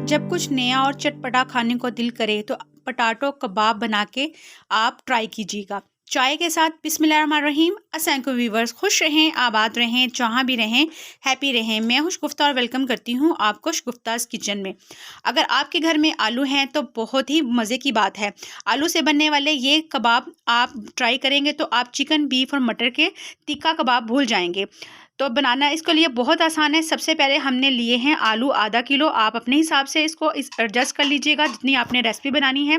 जब कुछ नया और चटपटा खाने को दिल करे तो पटाटो कबाब बना के आप ट्राई कीजिएगा चाय के साथ। बिस्मिल्लाहिर्रहमानिर्रहीम। अस्सलाम व्यूवर्स, खुश रहें, आबाद रहें, जहाँ भी रहें, हैप्पी रहें। मैं हूं शगुफ्ता और वेलकम करती हूं आपको शगुफ्तास किचन में। अगर आपके घर में आलू हैं तो बहुत ही मज़े की बात है। आलू से बनने वाले ये कबाब आप ट्राई करेंगे तो आप चिकन, बीफ और मटर के टिक्का कबाब भूल जाएंगे। तो बनाना इसके लिए बहुत आसान है। सबसे पहले हमने लिए हैं आलू आधा किलो। आप अपने हिसाब से इसको एडजस्ट कर लीजिएगा जितनी आपने रेसिपी बनानी है।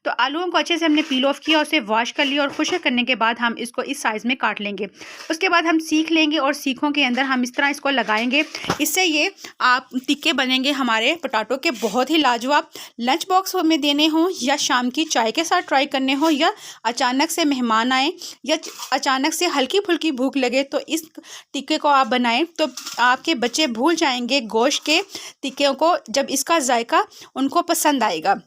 तो आलूओं को अच्छे से हमने पील ऑफ किया, उसे वॉश कर लिया और खुश्क करने के बाद हम इसको इस साइज़ में काट लेंगे। उसके बाद हम सीख लेंगे और सीखों के अंदर हम इस तरह इसको लगाएंगे। इससे ये आप टिक्के बनेंगे हमारे पोटैटो के बहुत ही लाजवाब। लंच बॉक्स में देने हों या शाम की चाय के साथ ट्राई करने हो, या अचानक से मेहमान आए या अचानक से हल्की फुल्की भूख लगे तो इस टिक्के को आप बनाएं तो आपके बच्चे भूल जाएंगे गोश्त के टिक्कों को, जब इसका जायका उनको पसंद आएगा।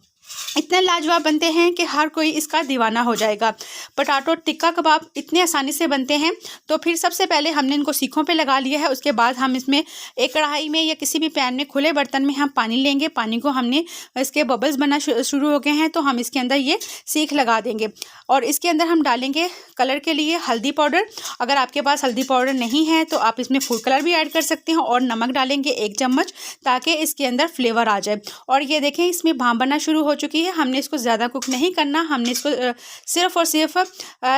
इतने लाजवाब बनते हैं कि हर कोई इसका दीवाना हो जाएगा। पोटैटो टिक्का कबाब इतने आसानी से बनते हैं। तो फिर सबसे पहले हमने इनको सीखों पे लगा लिया है। उसके बाद हम इसमें एक कढ़ाई में या किसी भी पैन में, खुले बर्तन में हम पानी लेंगे। पानी को हमने इसके बबल्स बनना शुरू हो गए हैं तो हम इसके अंदर ये सीख लगा देंगे और इसके अंदर हम डालेंगे कलर के लिए हल्दी पाउडर। अगर आपके पास हल्दी पाउडर नहीं है तो आप इसमें फूड कलर भी ऐड कर सकते हैं, और नमक डालेंगे 1 चम्मच ताकि इसके अंदर फ्लेवर आ जाए। और ये देखें इसमें भाप बनना शुरू हो चुकी है। हमने इसको ज़्यादा कुक नहीं करना, हमने इसको सिर्फ और सिर्फ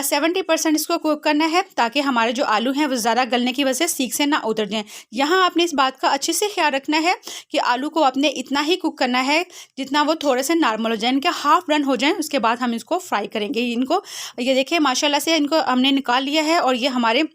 70% इसको कुक करना है ताकि हमारे जो आलू हैं वो ज़्यादा गलने की वजह से सीख से ना उतर जाएं। यहाँ आपने इस बात का अच्छे से ख्याल रखना है कि आलू को आपने इतना ही कुक करना है जितना वो थोड़े से नॉर्मल हो जाए, इनके हाफ डन हो जाएं। उसके बाद हम इसको फ्राई करेंगे। इनको ये देखिए माशाल्लाह से इनको हमने निकाल लिया है और ये हमारे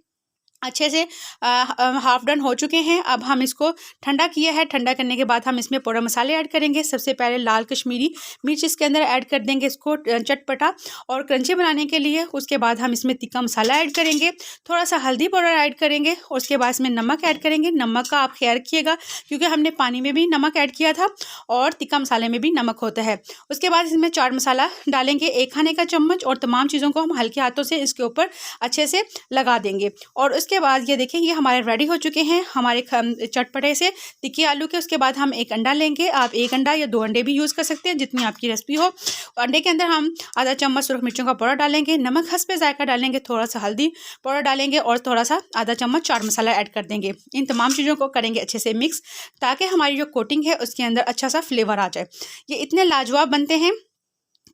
अच्छे से हाफ डन हो चुके हैं। अब हम इसको ठंडा किया है। ठंडा करने के बाद हम इसमें पाउडर मसाले ऐड करेंगे। सबसे पहले लाल कश्मीरी मिर्च इसके अंदर ऐड कर देंगे, इसको चटपटा और क्रंची बनाने के लिए। उसके बाद हम इसमें तिक्का मसाला ऐड करेंगे, थोड़ा सा हल्दी पाउडर ऐड करेंगे और उसके बाद इसमें नमक ऐड करेंगे। नमक का आप ख्याल रखिएगा क्योंकि हमने पानी में भी नमक ऐड किया था और तिक्का मसाले में भी नमक होता है। उसके बाद इसमें चाट मसाला डालेंगे 1 खाने का चम्मच, और तमाम चीज़ों को हम हल्के हाथों से इसके ऊपर अच्छे से लगा देंगे। और उसके बाद ये देखें ये हमारे रेडी हो चुके हैं हमारे चटपटे से टिक्की आलू के। उसके बाद हम 1 अंडा लेंगे। आप 1 अंडा या 2 अंडे भी यूज़ कर सकते हैं जितनी आपकी रेसिपी हो। अंडे के अंदर हम आधा चम्मच सुरख मिर्चों का पाउडर डालेंगे, नमक हस्बे जायका डालेंगे, थोड़ा सा हल्दी पाउडर डालेंगे और थोड़ा सा आधा चम्मच चाट मसाला ऐड कर देंगे। इन तमाम चीज़ों को करेंगे अच्छे से मिक्स ताकि हमारी जो कोटिंग है उसके अंदर अच्छा सा फ्लेवर आ जाए। ये इतने लाजवाब बनते हैं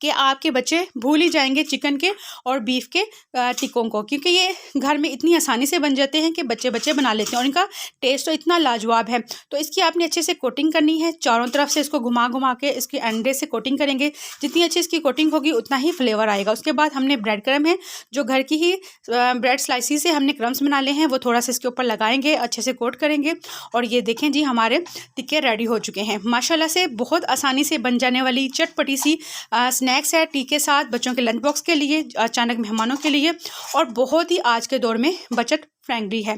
कि आपके बच्चे भूल ही जाएंगे चिकन के और बीफ के टिक्कों को, क्योंकि ये घर में इतनी आसानी से बन जाते हैं कि बच्चे बना लेते हैं और इनका टेस्ट तो इतना लाजवाब है। तो इसकी आपने अच्छे से कोटिंग करनी है, चारों तरफ से इसको घुमा के इसके अंडे से कोटिंग करेंगे। जितनी अच्छी इसकी कोटिंग होगी उतना ही फ्लेवर आएगा। उसके बाद हमने ब्रेड क्रम है जो घर की ही ब्रेड स्लाइसिस से हमने क्रम्स बना लिए हैं, वो थोड़ा सा इसके ऊपर लगाएंगे, अच्छे से कोट करेंगे। और ये देखें जी हमारे टिक्के रेडी हो चुके हैं। माशाल्लाह से बहुत आसानी से बन जाने वाली चटपटी सी स्नैक्स है टी के साथ, बच्चों के लंच बॉक्स के लिए, अचानक मेहमानों के लिए, और बहुत ही आज के दौर में बजट फ्रेंडली है।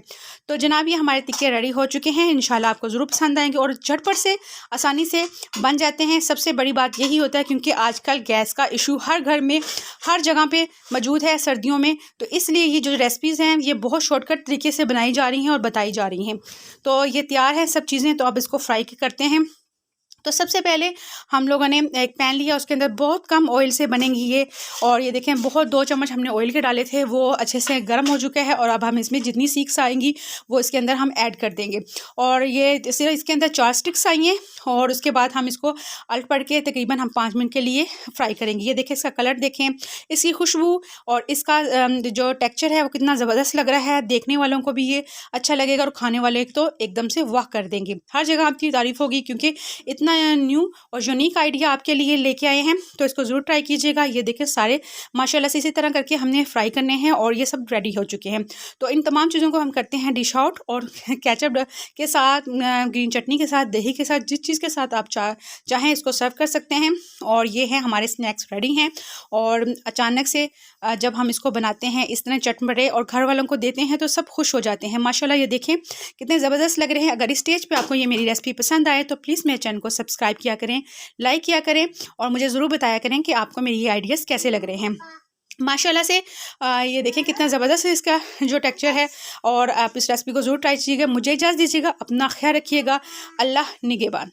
तो जनाब ये हमारे टिक्के रेडी हो चुके हैं। इंशाल्लाह आपको ज़रूर पसंद आएंगे और झटपट से आसानी से बन जाते हैं। सबसे बड़ी बात यही होता है क्योंकि आजकल गैस का इशू हर घर में हर जगह पे मौजूद है सर्दियों में, तो इसलिए ये जो रेसिपीज़ हैं ये बहुत शॉर्टकट तरीके से बनाई जा रही हैं और बताई जा रही हैं। तो ये तैयार है सब चीज़ें। तो अब इसको फ्राई करते हैं। तो सबसे पहले हम लोगों ने एक पैन लिया, उसके अंदर बहुत कम ऑयल से बनेंगी ये। और ये देखें बहुत 2 चम्मच हमने ऑयल के डाले थे, वो अच्छे से गर्म हो चुका है। और अब हम इसमें जितनी सीख्स आएंगी वो इसके अंदर हम ऐड कर देंगे। और ये सिर्फ इसके अंदर 4 स्टिक्स आई हैं और उसके बाद हम इसको अलट पड़ के तकरीबन हम 5 मिनट के लिए फ्राई करेंगे। ये देखें इसका कलर देखें, इसकी खुशबू और इसका जो टेक्स्चर है वो कितना ज़बरदस्त लग रहा है। देखने वालों को भी ये अच्छा लगेगा और खाने वाले तो एकदम से वाह कर देंगे। हर जगह आपकी तारीफ़ होगी क्योंकि इतना न्यू और यूनिक आइडिया आपके लिए लेके आए हैं। तो इसको ज़रूर ट्राई कीजिएगा। ये देखिए सारे माशाल्लाह से इसी तरह करके हमने फ्राई करने हैं और ये सब रेडी हो चुके हैं। तो इन तमाम चीज़ों को हम करते हैं डिश आउट, और केचप के साथ, ग्रीन चटनी के साथ, दही के साथ, जिस चीज़ के साथ आप चाहें इसको सर्व कर सकते हैं। और ये है हमारे स्नैक्स रेडी हैं। और अचानक से जब हम इसको बनाते हैं इस तरह चटपटे और घर वालों को देते हैं तो सब खुश हो जाते हैं। माशाल्लाह ये देखें कितने ज़बरदस्त लग रहे हैं। अगर इस स्टेज पे आपको ये मेरी रेसिपी पसंद आए तो प्लीज़ मेरे चैनल को सब्सक्राइब किया करें, लाइक किया करें और मुझे ज़रूर बताया करें कि आपको मेरी ये आइडियाज़ कैसे लग रहे हैं। माशाल्लाह से ये देखें कितना ज़बरदस्त है इसका जो टेक्सचर है। और आप इस रेसिपी को ज़रूर ट्राई कीजिएगा। मुझे इजाज़त दीजिएगा, अपना ख्याल रखिएगा। अल्लाह निगहबान।